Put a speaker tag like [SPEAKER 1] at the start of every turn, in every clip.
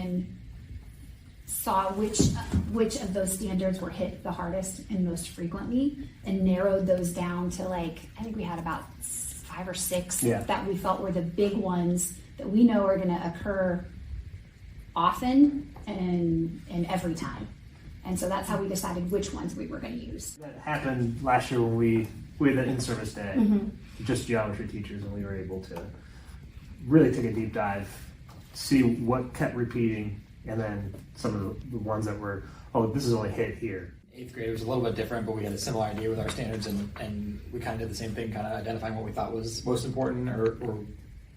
[SPEAKER 1] and saw which of those standards were hit the hardest and most frequently, and narrowed those down to, like, I think we had about 5 or 6 that we felt were the big ones that we know are going to occur often and every time. And so that's how we decided which ones we were going to use.
[SPEAKER 2] That happened last year when we had an in-service day, just geometry teachers, and we were able to really take a deep dive, see what kept repeating, and then some of the ones that were, oh, this is only hit here.
[SPEAKER 3] 8th grade was a little bit different, but we had a similar idea with our standards, and we kind of did the same thing, kind of identifying what we thought was most important or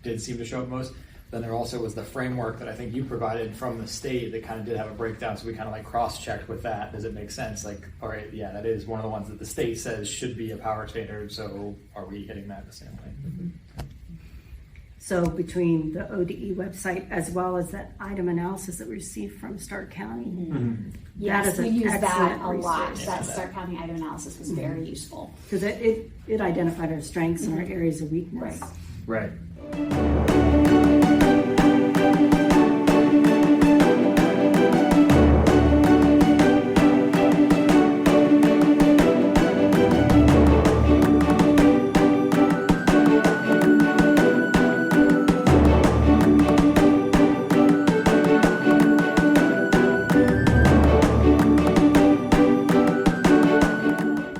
[SPEAKER 3] did seem to show up most. Then there also was the framework that I think you provided from the state that kind of did have a breakdown, so we kind of like cross-checked with that. Does it make sense? Like, all right, yeah, that is one of the ones that the state says should be a power standard, so are we hitting that the same way?
[SPEAKER 4] So between the ODE website as well as that item analysis that we received from Stark County,
[SPEAKER 1] Yes, we use that a lot.
[SPEAKER 4] resource.
[SPEAKER 1] That Stark County item analysis was very useful.
[SPEAKER 4] Because it identified our strengths and our areas of weakness.
[SPEAKER 2] Right.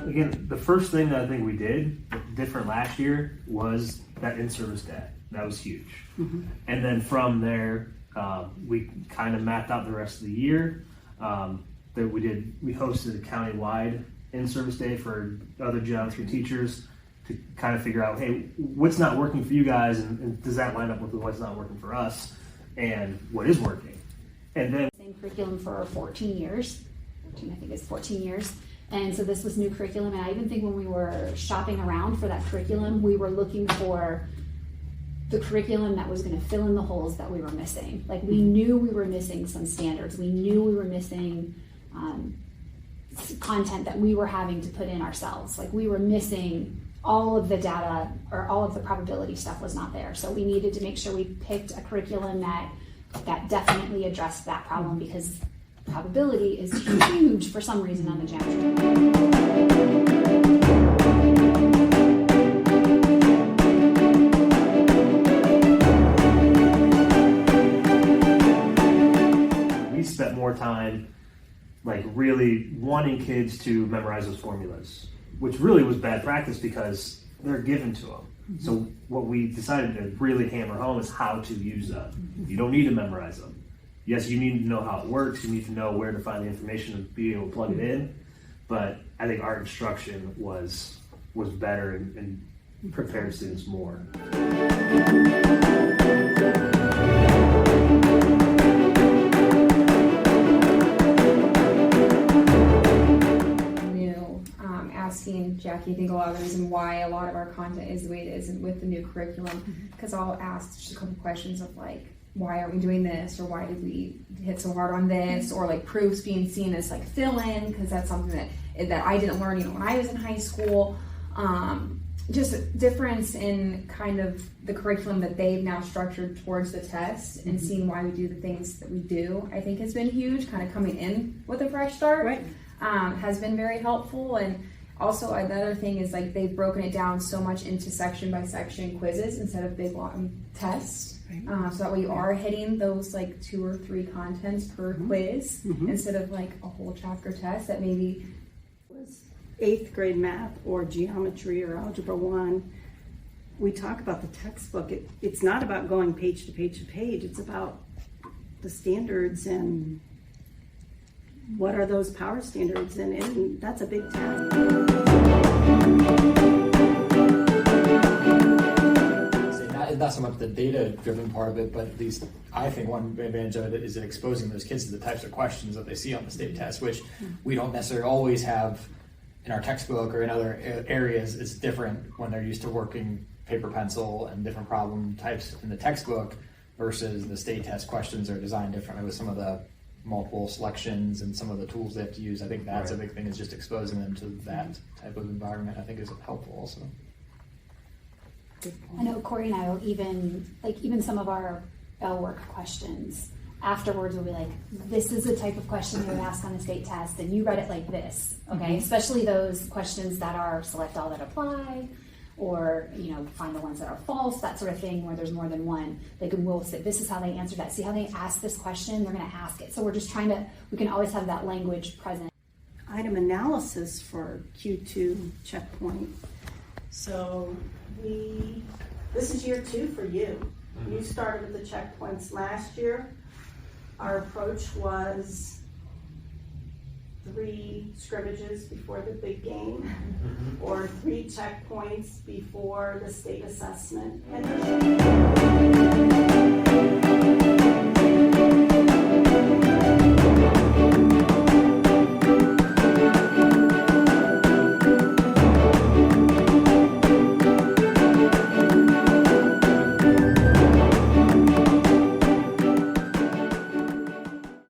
[SPEAKER 2] Again, the first thing that I think we did different last year was that in-service day. That was huge. And then from there, we kind of mapped out the rest of the year. That we hosted a county-wide in-service day for other geometry teachers to kind of figure out, hey, what's not working for you guys, and does that line up with what's not working for us, and what is working? And then
[SPEAKER 1] Same curriculum for 14 years. I think it's 14 years. And so this was new curriculum. And I even think when we were shopping around for that curriculum, we were looking for the curriculum that was going to fill in the holes that we were missing. Like, we knew we were missing some standards. We knew we were missing content that we were having to put in ourselves. Like, we were missing all of the data, or all of the probability stuff was not there. So we needed to make sure we picked a curriculum that definitely addressed that problem, because probability is huge for some reason on the geometry.
[SPEAKER 2] we spent more time like really wanting kids to memorize those formulas, which really was bad practice because they're given to them. So what we decided to really hammer home is how to use them. You don't need to memorize them. Yes, you need to know how it works. You need to know where to find the information and be able to plug it in. But I think our instruction was better and prepared students more.
[SPEAKER 5] Asking Jackie, I think a lot of the reason why a lot of our content is the way it is with the new curriculum, because I'll ask just a couple questions of like, why are we doing this, or why did we hit so hard on this, or like proofs being seen as like fill-in, because that's something that I didn't learn when I was in high school. Just a difference in kind of the curriculum that they've now structured towards the test, and seeing why we do the things that we do, I think has been huge. Kind of coming in with a fresh start, has been very helpful. And also, another thing is like they've broken it down so much into section by section quizzes instead of big long tests. So that way you are hitting those like 2 or 3 contents per quiz instead of like a whole chapter test that maybe
[SPEAKER 4] Was 8th grade math or geometry or algebra 1. We talk about the textbook. It's not about going page to page to page. It's about the standards and what are those power standards, and that's a big task.
[SPEAKER 3] Not so much the data-driven part of it, but at least I think one advantage of it is it exposing those kids to the types of questions that they see on the state test, which we don't necessarily always have in our textbook or in other areas. It's different when they're used to working paper pencil and different problem types in the textbook versus the state test questions are designed differently with some of the multiple selections and some of the tools they have to use. I think that's a big thing, is just exposing them to that type of environment, I think is helpful also.
[SPEAKER 1] I know Corey and I will even some of our Bell work questions, afterwards we'll be like, this is the type of question you would ask on the state test, and you read it like this, okay? Especially those questions that are select all that apply, or, you know, find the ones that are false, that sort of thing, where there's more than one. We'll say, this is how they answered that. See how they asked this question? They're gonna ask it. So we're just trying to, we can always have that language present.
[SPEAKER 4] Item analysis for Q2 checkpoint. So this is year 2 for you. You started with the checkpoints last year. Our approach was 3 scrimmages before the big game, or 3 checkpoints before the state assessment. And